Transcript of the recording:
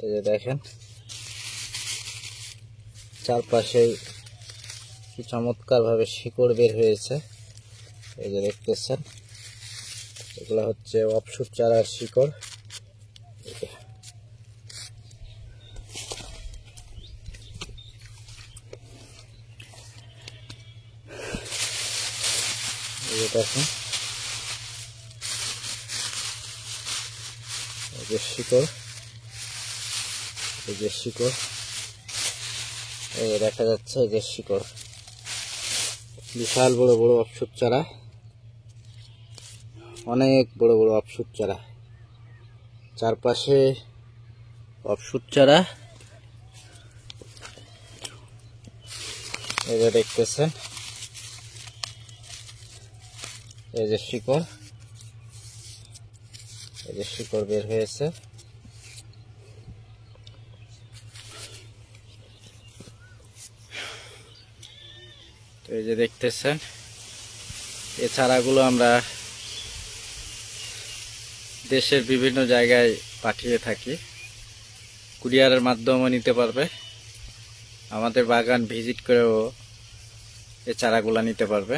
এই যে দেখেন চারপাশে কি চমৎকার ভাবে শিকড় বের হয়েছে। এই যে দেখতেছেন এগুলো হচ্ছে অফশুট চারার শিকড়। এই যে দেখেন এই যে শিকড়, এই যে শিকড়, এই যে দেখা যাচ্ছে এই যে শিকড়, বিশাল বড় বড় অফশুট চারা, অনেক বড় বড় অফশুট চারা, চারপাশে অফশুট চারা। এই যে দেখতেছেন এই যে শিকড়, এই যে শিকড় বের হয়েছে। তো এই যে দেখতেছেন এই চারাগুলো আমরা দেশের বিভিন্ন জায়গায় পাঠিয়ে থাকি, কুরিয়ারের মাধ্যমে নিতে পারবে, আমাদের বাগান ভিজিট করেও এই চারাগুলো নিতে পারবে।